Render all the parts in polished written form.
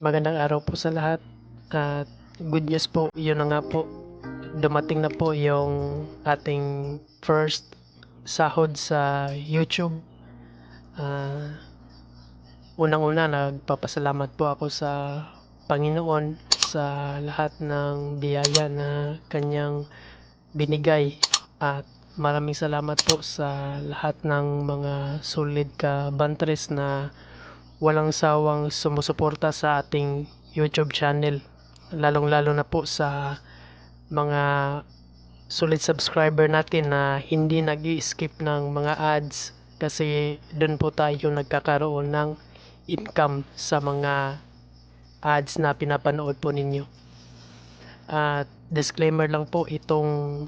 Magandang araw po sa lahat at good news po, yun na nga po, dumating na po yung ating first sahod sa YouTube. Unang-una, nagpapasalamat po ako sa Panginoon sa lahat ng biyaya na kanyang binigay at maraming salamat po sa lahat ng mga solid ka bantres na walang sawang sumusuporta sa ating YouTube channel, lalong-lalo na po sa mga solid subscriber natin na hindi nag-i-skip ng mga ads, kasi doon po tayo nagkakaroon ng income sa mga ads na pinapanood po ninyo. At disclaimer lang po, itong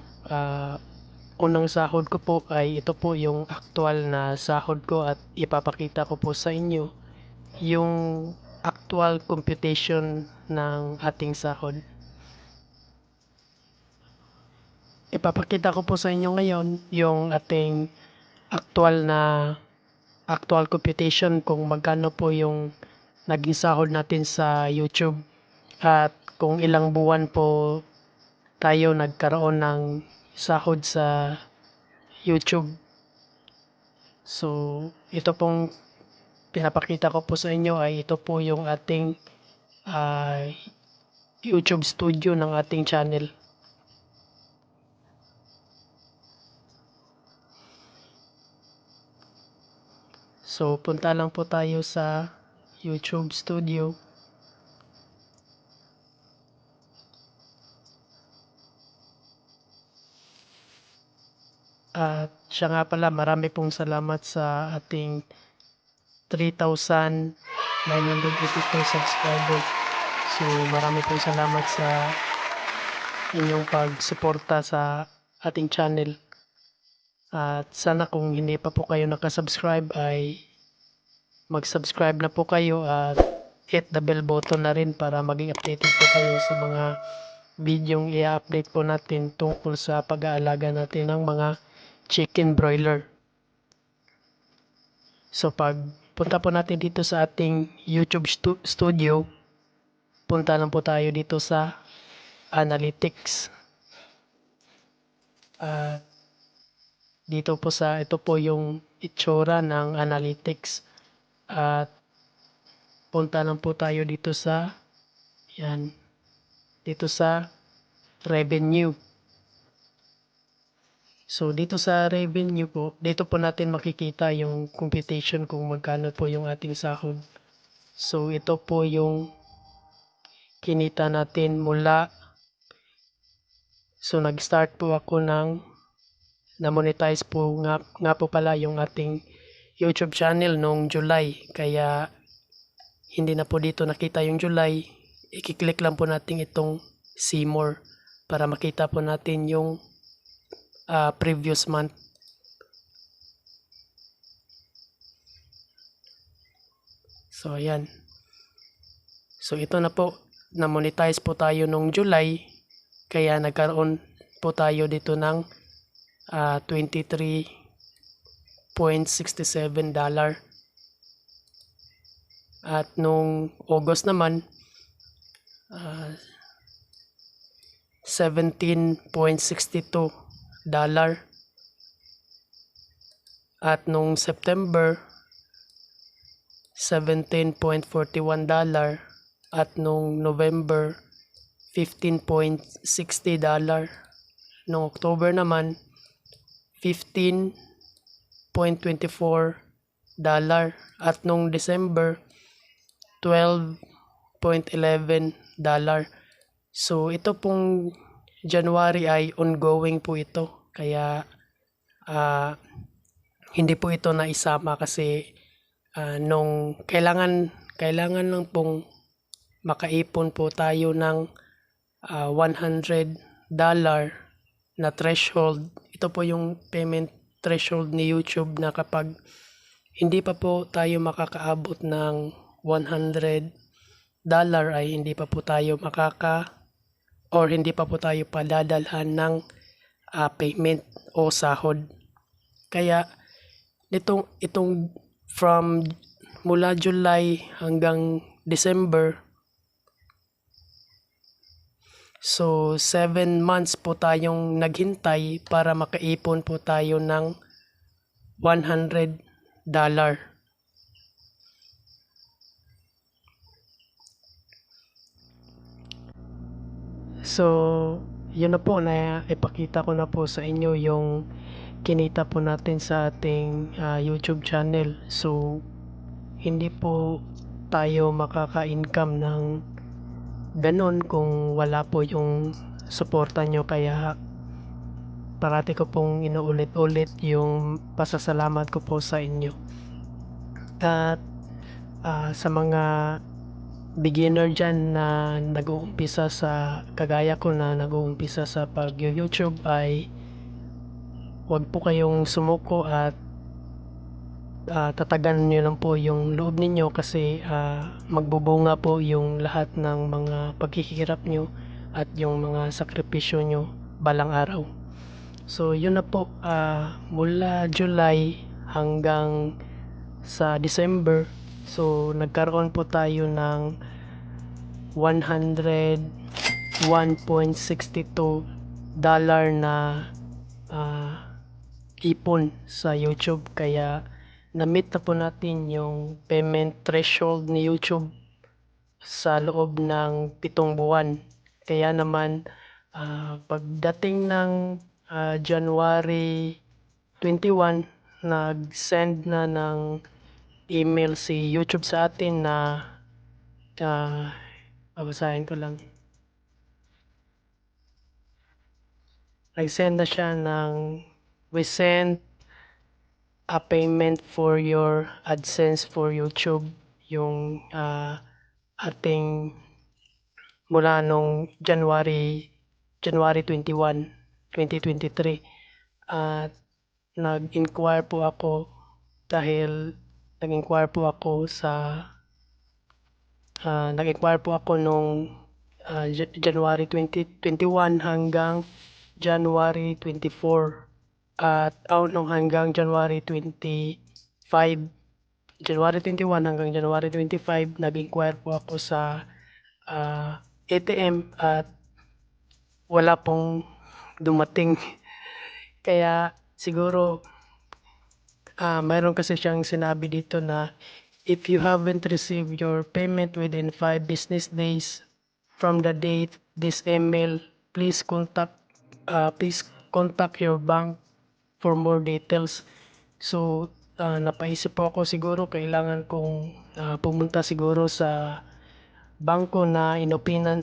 unang sahod ko po ay ito po yung actual na sahod ko at ipapakita ko po sa inyo yung actual computation ng ating sahod. Ipapakita ko po sa inyo ngayon yung ating actual computation kung magkano po yung naging sahod natin sa YouTube at kung ilang buwan po tayo nagkaroon ng sahod sa YouTube. So, ito pong pinapakita ko po sa inyo ay ito po yung ating YouTube studio ng ating channel. So, punta lang po tayo sa YouTube studio. At siya nga pala, marami pong salamat sa ating 3,982 subscribers. So, marami pong salamat sa inyong pagsuporta sa ating channel. At sana kung hindi pa po kayo nakasubscribe ay mag-subscribe na po kayo at hit the bell button na rin para maging updated po kayo sa mga videong i-update po natin tungkol sa pag-aalaga natin ng mga chicken broiler. So pag punta po natin dito sa ating YouTube studio, punta lang po tayo dito sa analytics. Dito po ito po yung itsura ng analytics. At punta lang po tayo dito sa revenue. So dito sa revenue po, dito po natin makikita yung computation kung magkano po yung ating sahod. So ito po yung kinita natin nag-start po ako na-monetize po nga po pala yung ating YouTube channel noong July. Kaya hindi na po dito nakita yung July. I-click lang po natin itong see more para makita po natin yung previous month. So ayan. So ito na po, na-monetize po tayo nung July, kaya nagkaroon po tayo dito ng $23.67. At nung August naman, $17.62. At nung September, $17.41. At nung November, $15.60. Nung October naman, $15.24. At nung December, $12.11. So ito pong January ay ongoing po ito. Kaya hindi po ito naisama kasi nung kailangan lang pong makaipon po tayo ng $100 na threshold. Ito po yung payment threshold ni YouTube na kapag hindi pa po tayo makakaabot ng $100 ay hindi pa po tayo hindi pa po tayo padadalhan ng payment o sahod. Kaya itong from mula July hanggang December, So 7 months po tayong naghintay para makaipon po tayo ng $100. So, yun na po, na ipakita ko na po sa inyo yung kinita po natin sa ating YouTube channel. So, hindi po tayo makaka-income ng ganun kung wala po yung suporta nyo, kaya parati ko pong inuulit-ulit yung pasasalamat ko po sa inyo. At sa mga beginner dyan na nag-uumpisa sa kagaya ko na nag-uumpisa sa pag-YouTube, ay huwag po kayong sumuko at tatagan nyo lang po yung loob ninyo, kasi magbubunga po yung lahat ng mga paghihirap nyo at yung mga sakripisyo nyo balang araw. So yun na po, mula July hanggang sa December, so nagkaroon po tayo ng $101.62 na ipon sa YouTube, kaya na-meet na po natin yung payment threshold ni YouTube sa loob ng 7 buwan. Kaya naman pagdating ng January 21, nag-send na ng email si YouTube sa atin na babasahin ko lang. Nag-send na siya ng "We send a payment for your AdSense for YouTube", yung ating mula nung January 21, 2023. At nag-inquire po ako nung January 2021 hanggang January 24, at nung hanggang January 21 hanggang January 25, nag-inquire po ako sa ATM at wala pong dumating. Kaya siguro mayroon kasi siyang sinabi dito na, "If you haven't received your payment within 5 business days from the date this email, please contact your bank for more details." So napaisip po ako, siguro kailangan kong pumunta siguro sa bangko na inopinan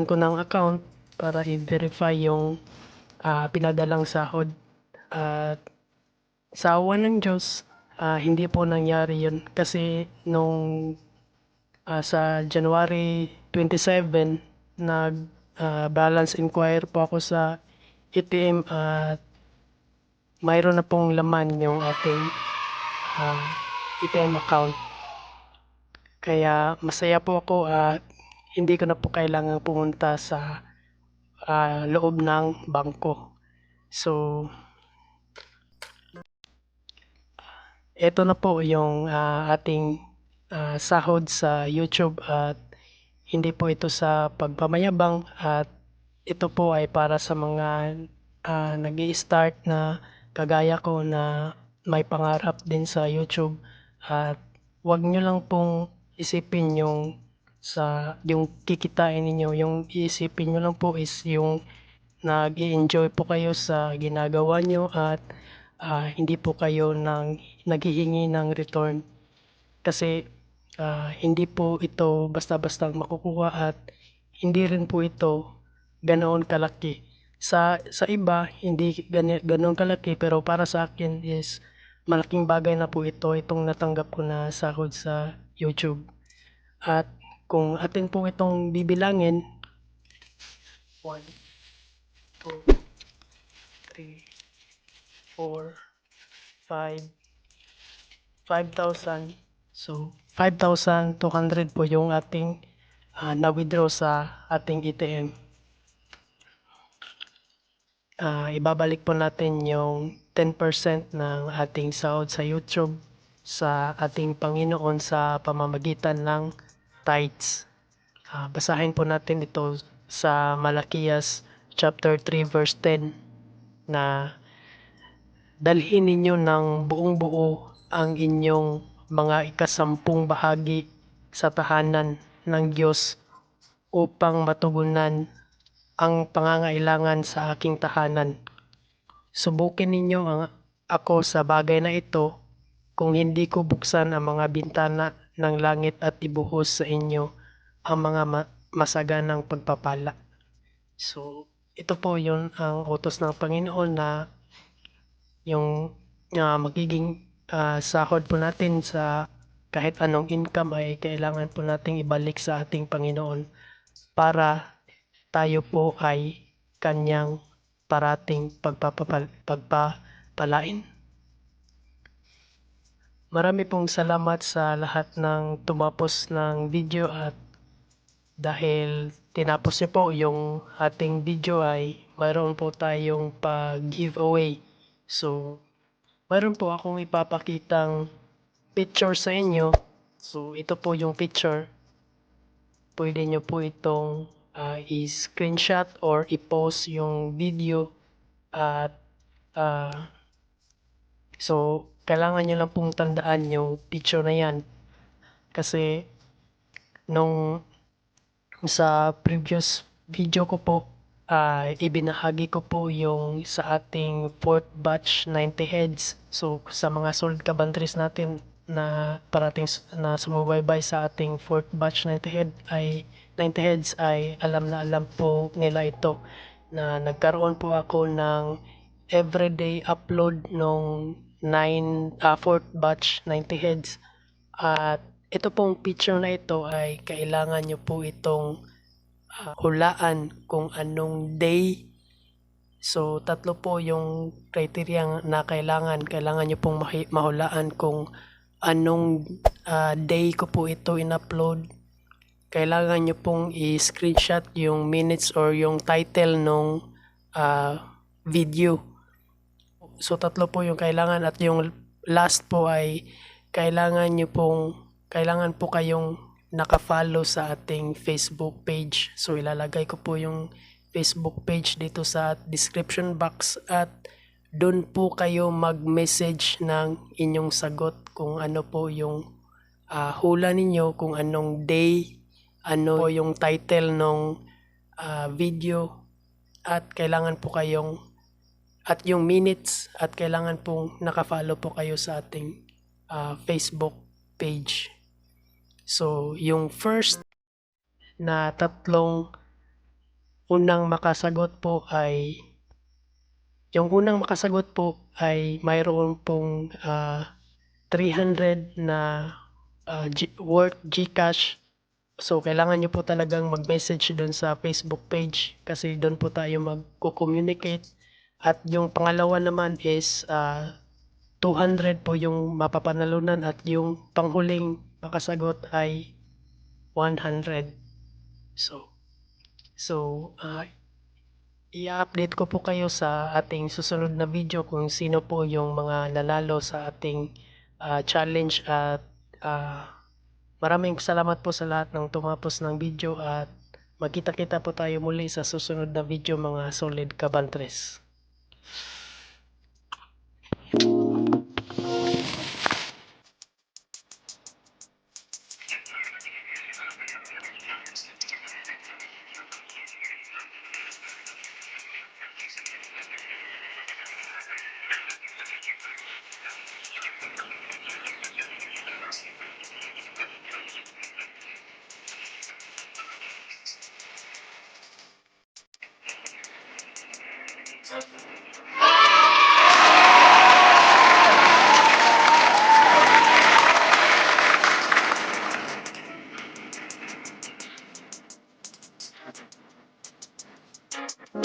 ko ng account para i-verify yung pinadalang sahod. At sa awa ng Diyos, hindi po nangyari yun, kasi nung sa January 27, nag balance inquire po ako sa ATM at mayroon na pong laman yung ating ATM account. Kaya masaya po ako at hindi ko na po kailangang pumunta sa loob ng bangko. So eto na po yung ating sahod sa YouTube, at hindi po ito sa pagpamayabang, at ito po ay para sa mga nag-i-start na kagaya ko na may pangarap din sa YouTube. At wag nyo lang pong isipin yung kikitain ninyo, yung iisipin nyo lang po is yung nag-i-enjoy po kayo sa ginagawa nyo, at hindi po kayo naghihingi ng return, kasi hindi po ito basta-bastang makukuha, at hindi rin po ito ganoon kalaki. Sa iba hindi ganoon kalaki, pero para sa akin is malaking bagay na po itong natanggap ko na sahod sa YouTube. At kung atin pong itong bibilangin, 1, 2, 3, 4, 5, 5,000. So 5,200 po yung ating na-withdraw sa ating ATM. Ibabalik po natin yung 10% ng ating sahod sa YouTube sa ating Panginoon sa pamamagitan ng tithes. Basahin po natin ito sa Malakias chapter 3 verse 10 na dalhin ninyo ng buong buo ang inyong mga ikasampung bahagi sa tahanan ng Diyos upang matugunan ang pangangailangan sa aking tahanan. Subukin ninyo ako sa bagay na ito kung hindi ko buksan ang mga bintana ng langit at ibuhos sa inyo ang mga masaganang pagpapala. So, ito po yun ang utos ng Panginoon na yung magiging sahod po natin sa kahit anong income ay kailangan po nating ibalik sa ating Panginoon para tayo po ay kanyang parating pagpapalain. Marami pong salamat sa lahat ng tumapos ng video at dahil tinapos niyo po yung ating video ay mayroon po tayong pag-giveaway. So, mayroon po akong ipapakitang picture sa inyo. So, ito po yung picture. Pwede nyo po itong i-screenshot or i-post yung video at so, kailangan nyo lang pong tandaan yung picture na yan. Kasi, nung sa previous video ko po, ibinahagi ko po yung sa ating 4th batch 90 heads. So, sa mga solid kabantris natin na parating na sumubaybay sa ating 4th batch 90 heads ay alam na alam po nila ito na nagkaroon po ako ng everyday upload nung 4th batch 90 heads at ito pong picture na ito ay kailangan nyo po itong hulaan kung anong day. So, tatlo po yung criteria na kailangan nyo pong mahulaan kung anong day ko po ito in-upload. Kailangan nyo pong i-screenshot yung minutes or yung title nung video. So, tatlo po yung kailangan at yung last po ay kailangan po kayong naka-follow sa ating Facebook page. So, ilalagay ko po yung Facebook page dito sa description box at doon po kayo mag-message ng inyong sagot kung ano po yung hula ninyo, kung anong day, ano po yung title ng video at kailangan po kayong at yung minutes at kailangan pong naka-follow po kayo sa ating Facebook page. So, yung first na tatlong unang makasagot po ay mayroon pong 300 na worth GCash. So, kailangan nyo po talagang mag-message doon sa Facebook page kasi doon po tayo mag-communicate. At yung pangalawa naman is 200 po yung mapapanalunan at yung panghuling makasagot ay 100. So, i-update ko po kayo sa ating susunod na video kung sino po yung mga nanalo sa ating challenge at maraming salamat po sa lahat ng tumapos ng video at magkita-kita po tayo muli sa susunod na video mga solid kabantres.